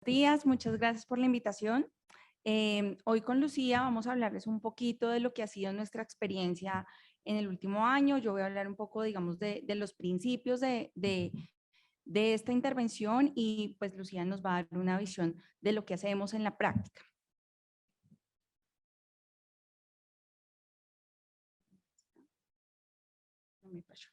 Días, muchas gracias por la invitación. Hoy con Lucía vamos a hablarles un poquito de lo que ha sido nuestra experiencia en el último año. Yo voy a hablar un poco, digamos, de los principios de esta intervención y pues Lucía nos va a dar una visión de lo que hacemos en la práctica. No me falló.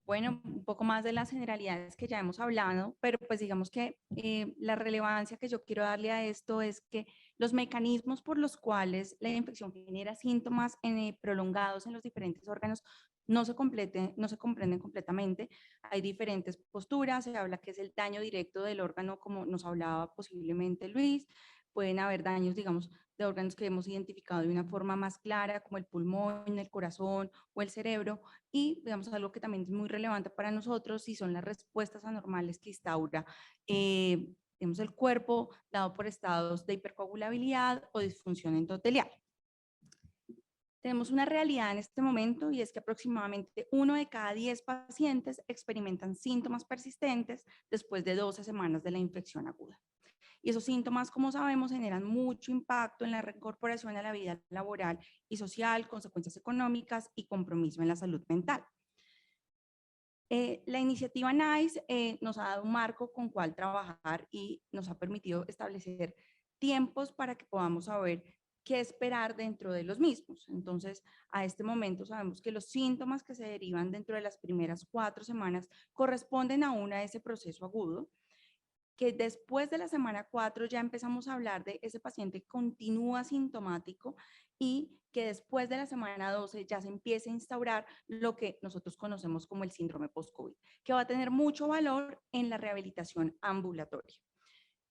Bueno, un poco más de las generalidades que ya hemos hablado, pero pues digamos que la relevancia que yo quiero darle a esto es que los mecanismos por los cuales la infección genera síntomas prolongados en los diferentes órganos no se comprenden completamente. Hay diferentes posturas, se habla que es el daño directo del órgano, como nos hablaba posiblemente Luis. Pueden haber daños, digamos, de órganos que hemos identificado de una forma más clara, como el pulmón, el corazón o el cerebro, y digamos algo que también es muy relevante para nosotros y son las respuestas anormales que instaura digamos, el cuerpo dado por estados de hipercoagulabilidad o disfunción endotelial. Tenemos una realidad en este momento y es que aproximadamente 1 de cada 10 pacientes experimentan síntomas persistentes después de 12 semanas de la infección aguda. Y esos síntomas, como sabemos, generan mucho impacto en la reincorporación a la vida laboral y social, consecuencias económicas y compromiso en la salud mental. La iniciativa NICE nos ha dado un marco con cual trabajar y nos ha permitido establecer tiempos para que podamos saber qué esperar dentro de los mismos. Entonces, a este momento sabemos que los síntomas que se derivan dentro de las primeras 4 semanas corresponden aún a ese proceso agudo, que después de la semana 4 ya empezamos a hablar de ese paciente que continúa sintomático y que después de la semana 12 ya se empieza a instaurar lo que nosotros conocemos como el síndrome post-COVID, que va a tener mucho valor en la rehabilitación ambulatoria.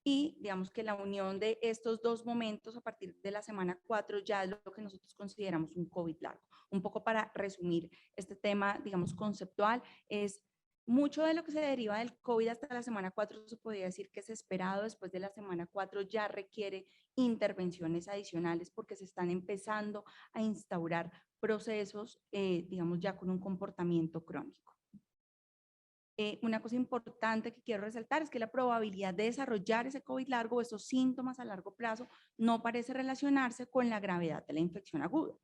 Y digamos que la unión de estos dos momentos a partir de la semana 4 ya es lo que nosotros consideramos un COVID largo. Un poco para resumir este tema, digamos, conceptual, es mucho de lo que se deriva del COVID hasta la semana 4 se podría decir que es esperado, después de la semana 4 ya requiere intervenciones adicionales porque se están empezando a instaurar procesos, digamos, ya con un comportamiento crónico. Una cosa importante que quiero resaltar es que la probabilidad de desarrollar ese COVID largo o esos síntomas a largo plazo no parece relacionarse con la gravedad de la infección aguda.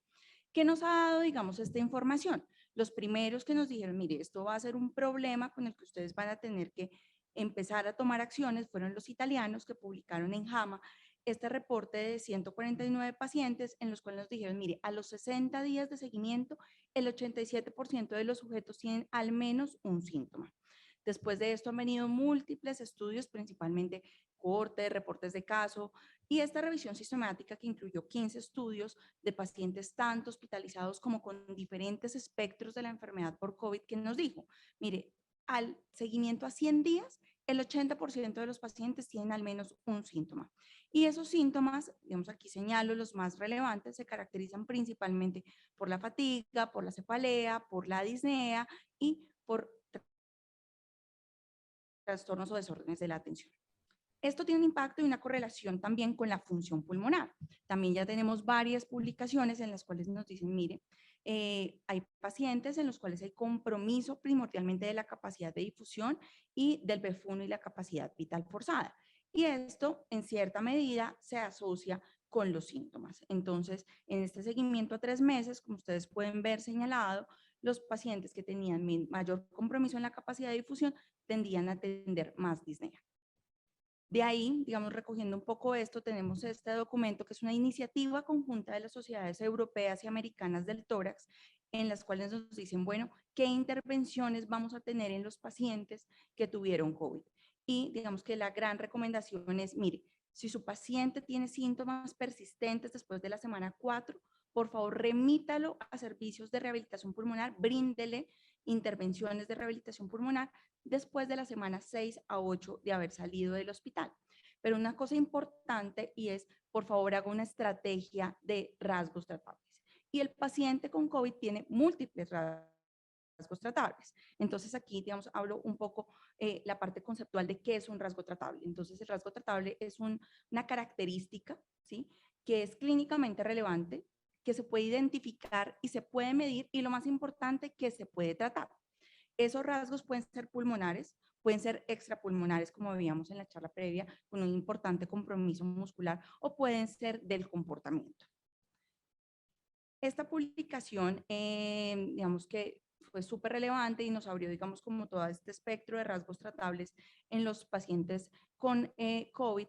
¿Qué nos ha dado, digamos, esta información? Los primeros que nos dijeron, mire, esto va a ser un problema con el que ustedes van a tener que empezar a tomar acciones, fueron los italianos que publicaron en JAMA este reporte de 149 pacientes en los cuales nos dijeron, mire, a los 60 días de seguimiento, el 87% de los sujetos tienen al menos un síntoma. Después de esto han venido múltiples estudios, principalmente cortes, reportes de caso, y esta revisión sistemática que incluyó 15 estudios de pacientes tanto hospitalizados como con diferentes espectros de la enfermedad por COVID, que nos dijo, mire, al seguimiento a 100 días, el 80% de los pacientes tienen al menos un síntoma. Y esos síntomas, digamos aquí señalo los más relevantes, se caracterizan principalmente por la fatiga, por la cefalea, por la disnea y por trastornos o desórdenes de la atención. Esto tiene un impacto y una correlación también con la función pulmonar. También ya tenemos varias publicaciones en las cuales nos dicen, mire, hay pacientes en los cuales hay compromiso primordialmente de la capacidad de difusión y del BF1 y la capacidad vital forzada. Y esto, en cierta medida, se asocia con los síntomas. Entonces, en este seguimiento a 3 meses, como ustedes pueden ver señalado, los pacientes que tenían mayor compromiso en la capacidad de difusión tendían a tener más disnea. De ahí, digamos, recogiendo un poco esto, tenemos este documento que es una iniciativa conjunta de las sociedades europeas y americanas del tórax, en las cuales nos dicen, bueno, qué intervenciones vamos a tener en los pacientes que tuvieron COVID. Y digamos que la gran recomendación es, mire, si su paciente tiene síntomas persistentes después de la semana 4, por favor remítalo a servicios de rehabilitación pulmonar, bríndele intervenciones de rehabilitación pulmonar después de la semana 6 a 8 de haber salido del hospital. Pero una cosa importante y es, por favor, haga una estrategia de rasgos tratables. Y el paciente con COVID tiene múltiples rasgos rasgos tratables. Entonces aquí, digamos, hablo un poco la parte conceptual de qué es un rasgo tratable. Entonces el rasgo tratable es una característica, ¿sí?, que es clínicamente relevante, que se puede identificar y se puede medir, y lo más importante, que se puede tratar. Esos rasgos pueden ser pulmonares, pueden ser extrapulmonares, como veíamos en la charla previa, con un importante compromiso muscular, o pueden ser del comportamiento. Esta publicación, digamos que fue súper relevante y nos abrió, digamos, como todo este espectro de rasgos tratables en los pacientes con COVID.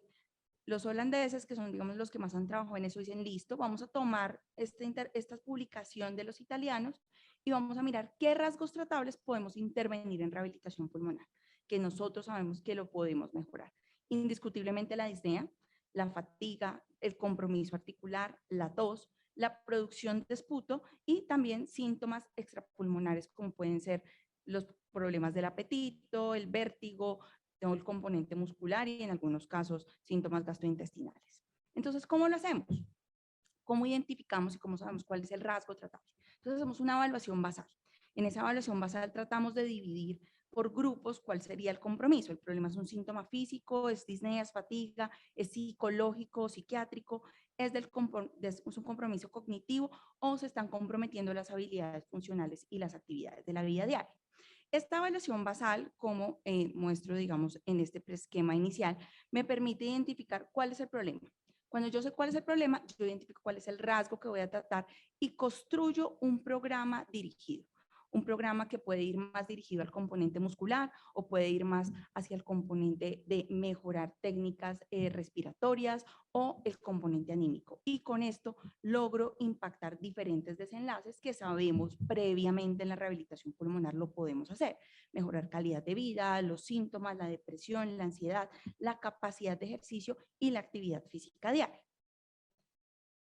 Los holandeses, que son, digamos, los que más han trabajado en eso, dicen, listo, vamos a tomar esta publicación de los italianos y vamos a mirar qué rasgos tratables podemos intervenir en rehabilitación pulmonar, que nosotros sabemos que lo podemos mejorar. Indiscutiblemente la disnea, la fatiga, el compromiso articular, la tos, la producción de esputo y también síntomas extrapulmonares como pueden ser los problemas del apetito, el vértigo, tengo el componente muscular y en algunos casos síntomas gastrointestinales. Entonces, ¿cómo lo hacemos? ¿Cómo identificamos y cómo sabemos cuál es el rasgo tratable? Entonces, hacemos una evaluación basal. En esa evaluación basal tratamos de dividir por grupos cuál sería el compromiso. El problema es un síntoma físico, es disnea, es fatiga, es psicológico, psiquiátrico, es un compromiso cognitivo o se están comprometiendo las habilidades funcionales y las actividades de la vida diaria. Esta evaluación basal, como muestro, digamos, en este esquema inicial, me permite identificar cuál es el problema. Cuando yo sé cuál es el problema, yo identifico cuál es el rasgo que voy a tratar y construyo un programa dirigido. Un programa que puede ir más dirigido al componente muscular o puede ir más hacia el componente de mejorar técnicas respiratorias o el componente anímico. Y con esto logro impactar diferentes desenlaces que sabemos previamente en la rehabilitación pulmonar lo podemos hacer. Mejorar calidad de vida, los síntomas, la depresión, la ansiedad, la capacidad de ejercicio y la actividad física diaria.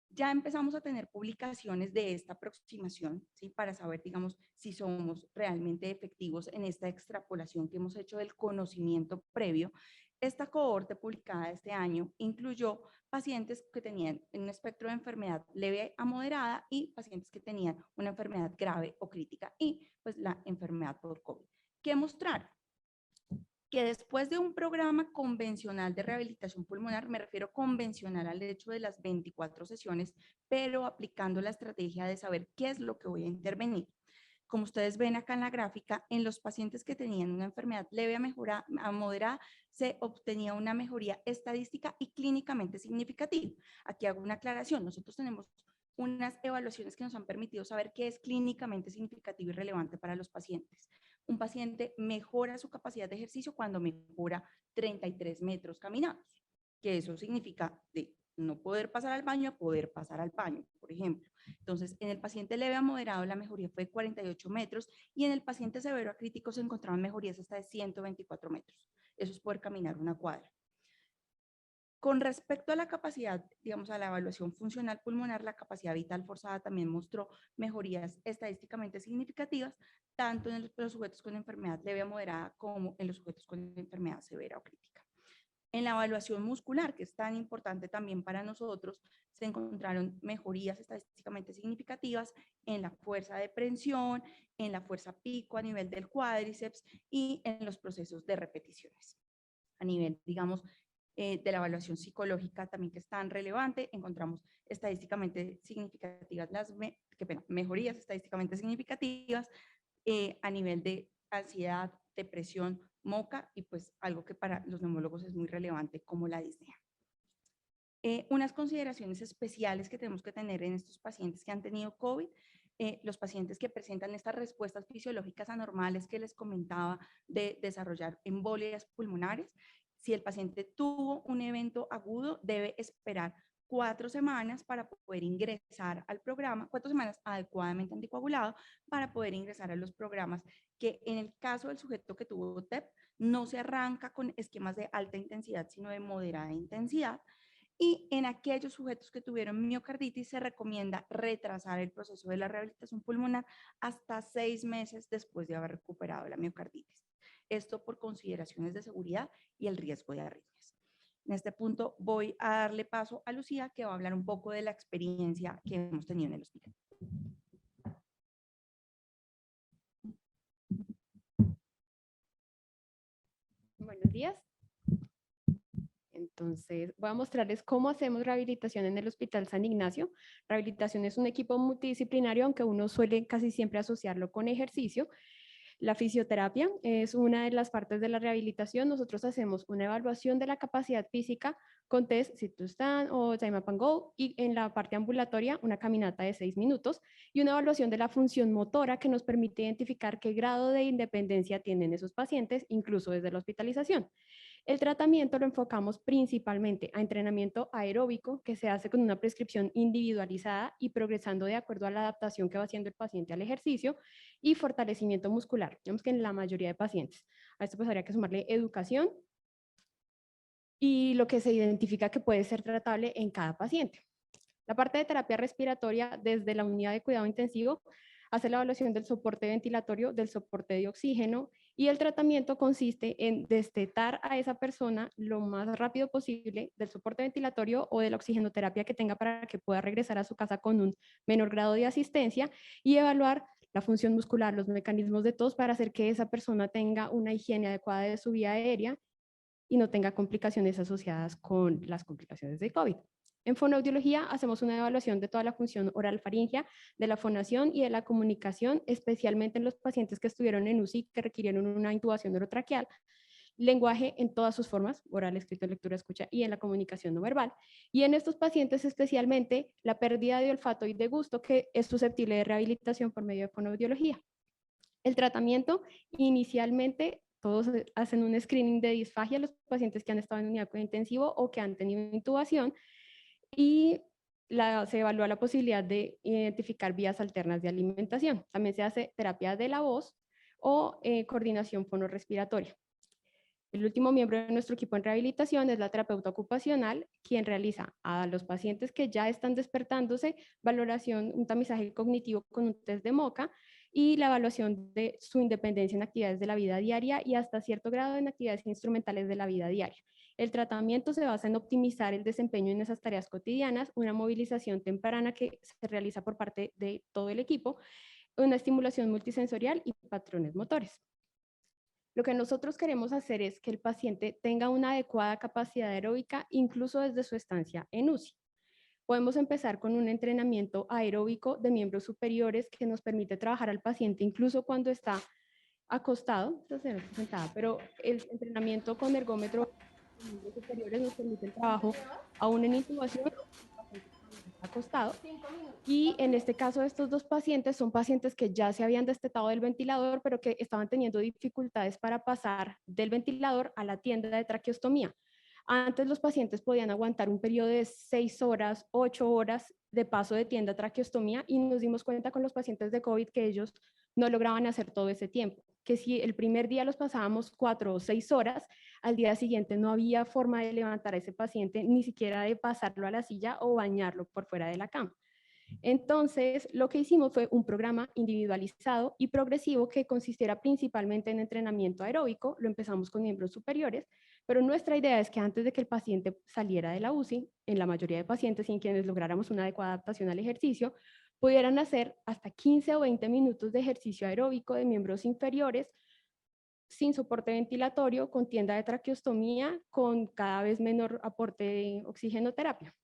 Ya empezamos a tener publicaciones de esta aproximación, ¿sí?, para saber, digamos, si somos realmente efectivos en esta extrapolación que hemos hecho del conocimiento previo. Esta cohorte publicada este año incluyó pacientes que tenían un espectro de enfermedad leve a moderada y pacientes que tenían una enfermedad grave o crítica y pues la enfermedad por COVID. ¿Qué mostraron? Que después de un programa convencional de rehabilitación pulmonar, me refiero convencional al hecho de las 24 sesiones, pero aplicando la estrategia de saber qué es lo que voy a intervenir. Como ustedes ven acá en la gráfica, en los pacientes que tenían una enfermedad leve a moderada, se obtenía una mejoría estadística y clínicamente significativa. Aquí hago una aclaración, nosotros tenemos unas evaluaciones que nos han permitido saber qué es clínicamente significativo y relevante para los pacientes. Un paciente mejora su capacidad de ejercicio cuando mejora 33 metros caminados, que eso significa de no poder pasar al baño a poder pasar al baño, por ejemplo. Entonces, en el paciente leve a moderado la mejoría fue de 48 metros y en el paciente severo a crítico se encontraban mejorías hasta de 124 metros. Eso es poder caminar una cuadra. Con respecto a la capacidad, digamos, a la evaluación funcional pulmonar, la capacidad vital forzada también mostró mejorías estadísticamente significativas, tanto en los sujetos con enfermedad leve a moderada como en los sujetos con enfermedad severa o crítica. En la evaluación muscular, que es tan importante también para nosotros, se encontraron mejorías estadísticamente significativas en la fuerza de prensión, en la fuerza pico a nivel del cuádriceps y en los procesos de repeticiones. A nivel, digamos, de la evaluación psicológica también que es tan relevante, encontramos estadísticamente significativas, mejorías estadísticamente significativas a nivel de ansiedad, depresión, moca y pues algo que para los neumólogos es muy relevante como la disnea. Unas consideraciones especiales que tenemos que tener en estos pacientes que han tenido COVID, los pacientes que presentan estas respuestas fisiológicas anormales que les comentaba de desarrollar embolias pulmonares. Si el paciente tuvo un evento agudo, debe esperar 4 semanas para poder ingresar al programa, 4 semanas adecuadamente anticoagulado para poder ingresar a los programas que en el caso del sujeto que tuvo TEP no se arranca con esquemas de alta intensidad, sino de moderada intensidad. Y en aquellos sujetos que tuvieron miocarditis se recomienda retrasar el proceso de la rehabilitación pulmonar hasta 6 meses después de haber recuperado la miocarditis. Esto por consideraciones de seguridad y el riesgo de arritmias. En este punto voy a darle paso a Lucía, que va a hablar un poco de la experiencia que hemos tenido en el hospital. días. Entonces, voy a mostrarles cómo hacemos rehabilitación en el Hospital San Ignacio. Rehabilitación es un equipo multidisciplinario, aunque uno suele casi siempre asociarlo con ejercicio. La fisioterapia es una de las partes de la rehabilitación. Nosotros hacemos una evaluación de la capacidad física con test Sit to Stand o Time Up and Go, y en la parte ambulatoria una caminata de 6 minutos y una evaluación de la función motora que nos permite identificar qué grado de independencia tienen esos pacientes, incluso desde la hospitalización. El tratamiento lo enfocamos principalmente a entrenamiento aeróbico, que se hace con una prescripción individualizada y progresando de acuerdo a la adaptación que va haciendo el paciente al ejercicio, y fortalecimiento muscular. Vemos que en la mayoría de pacientes. A esto pues habría que sumarle educación y lo que se identifica que puede ser tratable en cada paciente. La parte de terapia respiratoria desde la unidad de cuidado intensivo hace la evaluación del soporte ventilatorio, del soporte de oxígeno, y el tratamiento consiste en destetar a esa persona lo más rápido posible del soporte ventilatorio o de la oxigenoterapia que tenga para que pueda regresar a su casa con un menor grado de asistencia, y evaluar la función muscular, los mecanismos de tos para hacer que esa persona tenga una higiene adecuada de su vía aérea y no tenga complicaciones asociadas con las complicaciones de COVID. En fonoaudiología hacemos una evaluación de toda la función oral faríngea, de la fonación y de la comunicación, especialmente en los pacientes que estuvieron en UCI que requirieron una intubación orotraqueal, lenguaje en todas sus formas, oral, escrito, lectura, escucha, y en la comunicación no verbal. Y en estos pacientes especialmente la pérdida de olfato y de gusto, que es susceptible de rehabilitación por medio de fonoaudiología. El tratamiento inicialmente todos hacen un screening de disfagia a los pacientes que han estado en unidad de cuidado intensivo o que han tenido intubación, y se evalúa la posibilidad de identificar vías alternas de alimentación. También se hace terapia de la voz o coordinación fonorrespiratoria. El último miembro de nuestro equipo en rehabilitación es la terapeuta ocupacional, quien realiza a los pacientes que ya están despertándose valoración, un tamizaje cognitivo con un test de MOCA y la evaluación de su independencia en actividades de la vida diaria y hasta cierto grado en actividades instrumentales de la vida diaria. El tratamiento se basa en optimizar el desempeño en esas tareas cotidianas, una movilización temprana que se realiza por parte de todo el equipo, una estimulación multisensorial y patrones motores. Lo que nosotros queremos hacer es que el paciente tenga una adecuada capacidad aeróbica incluso desde su estancia en UCI. Podemos empezar con un entrenamiento aeróbico de miembros superiores que nos permite trabajar al paciente incluso cuando está acostado, pero el entrenamiento con ergómetro de miembros superiores nos permite el trabajo aún en intubación acostado. Y en este caso, estos dos pacientes son pacientes que ya se habían destetado del ventilador, pero que estaban teniendo dificultades para pasar del ventilador a la tienda de traqueostomía. Antes los pacientes podían aguantar un periodo de 6 horas, 8 horas de paso de tienda a traqueostomía, y nos dimos cuenta con los pacientes de COVID que ellos no lograban hacer todo ese tiempo, que si el primer día los pasábamos 4 o 6 horas, al día siguiente no había forma de levantar a ese paciente, ni siquiera de pasarlo a la silla o bañarlo por fuera de la cama. Entonces, lo que hicimos fue un programa individualizado y progresivo que consistiera principalmente en entrenamiento aeróbico. Lo empezamos con miembros superiores, pero nuestra idea es que antes de que el paciente saliera de la UCI, en la mayoría de pacientes y en quienes lográramos una adecuada adaptación al ejercicio, pudieran hacer hasta 15 o 20 minutos de ejercicio aeróbico de miembros inferiores sin soporte ventilatorio, con tienda de traqueostomía, con cada vez menor aporte de oxigenoterapia.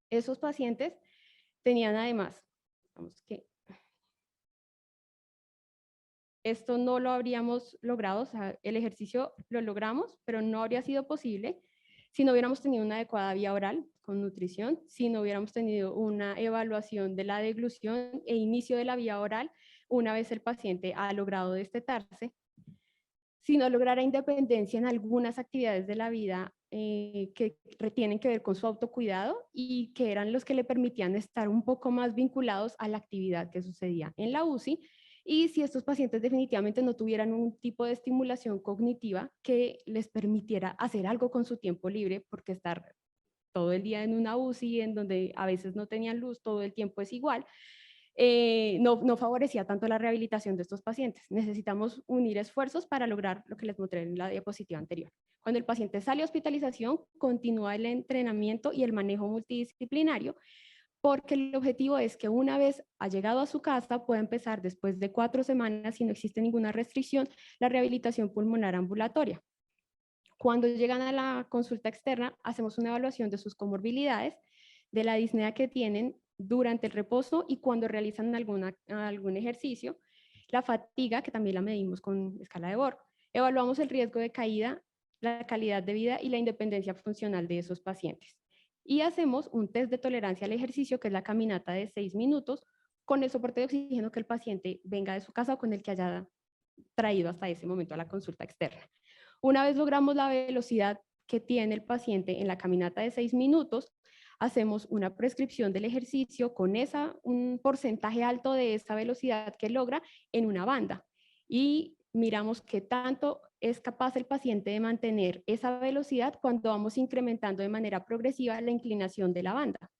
Esos pacientes tenían además, digamos que esto no lo habríamos logrado, o sea, el ejercicio lo logramos, pero no habría sido posible si no hubiéramos tenido una adecuada vía oral con nutrición, si no hubiéramos tenido una evaluación de la deglución e inicio de la vía oral una vez el paciente ha logrado destetarse, si no lograra independencia en algunas actividades de la vida que tienen que ver con su autocuidado y que eran los que le permitían estar un poco más vinculados a la actividad que sucedía en la UCI, y si estos pacientes definitivamente no tuvieran un tipo de estimulación cognitiva que les permitiera hacer algo con su tiempo libre, porque estar todo el día en una UCI en donde a veces no tenían luz, todo el tiempo es igual, no favorecía tanto la rehabilitación de estos pacientes. Necesitamos unir esfuerzos para lograr lo que les mostré en la diapositiva anterior. Cuando el paciente sale a hospitalización, continúa el entrenamiento y el manejo multidisciplinario, porque el objetivo es que una vez ha llegado a su casa pueda empezar después de 4 semanas, si no existe ninguna restricción, la rehabilitación pulmonar ambulatoria. Cuando llegan a la consulta externa, hacemos una evaluación de sus comorbilidades, de la disnea que tienen durante el reposo y cuando realizan algún ejercicio, la fatiga, que también la medimos con escala de Borg. Evaluamos el riesgo de caída, la calidad de vida y la independencia funcional de esos pacientes. Y hacemos un test de tolerancia al ejercicio, que es la caminata de 6 minutos, con el soporte de oxígeno que el paciente venga de su casa o con el que haya traído hasta ese momento a la consulta externa. Una vez logramos la velocidad que tiene el paciente en la caminata de 6 minutos, hacemos una prescripción del ejercicio con un porcentaje alto de esa velocidad que logra en una banda y miramos qué tanto es capaz el paciente de mantener esa velocidad cuando vamos incrementando de manera progresiva la inclinación de la banda.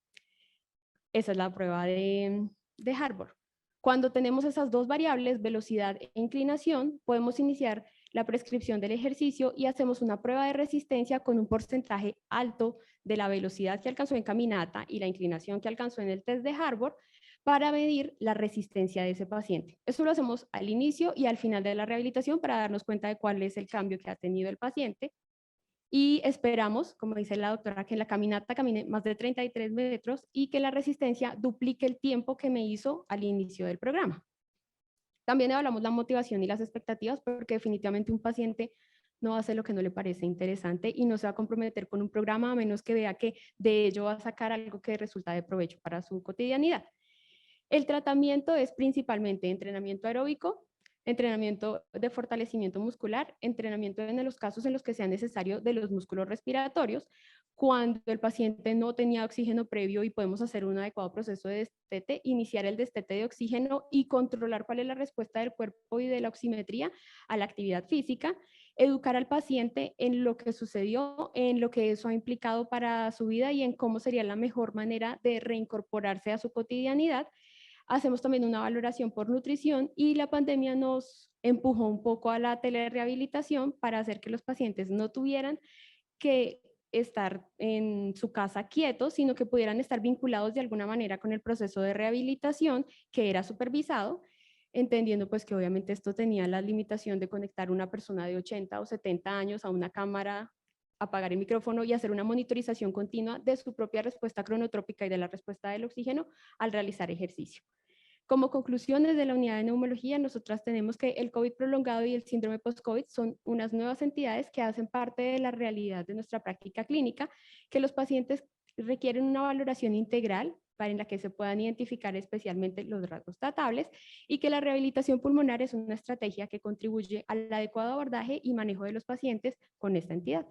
Esa es la prueba de Harvard. Cuando tenemos esas dos variables, velocidad e inclinación, podemos iniciar la prescripción del ejercicio y hacemos una prueba de resistencia con un porcentaje alto de la velocidad que alcanzó en caminata y la inclinación que alcanzó en el test de Harvard para medir la resistencia de ese paciente. Eso lo hacemos al inicio y al final de la rehabilitación para darnos cuenta de cuál es el cambio que ha tenido el paciente. Y esperamos, como dice la doctora, que la caminata camine más de 33 metros y que la resistencia duplique el tiempo que me hizo al inicio del programa. También hablamos la motivación y las expectativas, porque definitivamente un paciente no hace lo que no le parece interesante y no se va a comprometer con un programa a menos que vea que de ello va a sacar algo que resulta de provecho para su cotidianidad. El tratamiento es principalmente entrenamiento aeróbico, entrenamiento de fortalecimiento muscular, entrenamiento en los casos en los que sea necesario de los músculos respiratorios, cuando el paciente no tenía oxígeno previo y podemos hacer un adecuado proceso de destete, iniciar el destete de oxígeno y controlar cuál es la respuesta del cuerpo y de la oximetría a la actividad física, educar al paciente en lo que sucedió, en lo que eso ha implicado para su vida y en cómo sería la mejor manera de reincorporarse a su cotidianidad. Hacemos también una valoración por nutrición y la pandemia nos empujó un poco a la telerehabilitación para hacer que los pacientes no tuvieran que estar en su casa quietos, sino que pudieran estar vinculados de alguna manera con el proceso de rehabilitación que era supervisado, entendiendo pues que obviamente esto tenía la limitación de conectar una persona de 80 o 70 años a una cámara, apagar el micrófono y hacer una monitorización continua de su propia respuesta cronotrópica y de la respuesta del oxígeno al realizar ejercicio. Como conclusiones de la unidad de neumología, nosotras tenemos que el COVID prolongado y el síndrome post-COVID son unas nuevas entidades que hacen parte de la realidad de nuestra práctica clínica, que los pacientes requieren una valoración integral para en la que se puedan identificar especialmente los rasgos tratables y que la rehabilitación pulmonar es una estrategia que contribuye al adecuado abordaje y manejo de los pacientes con esta entidad.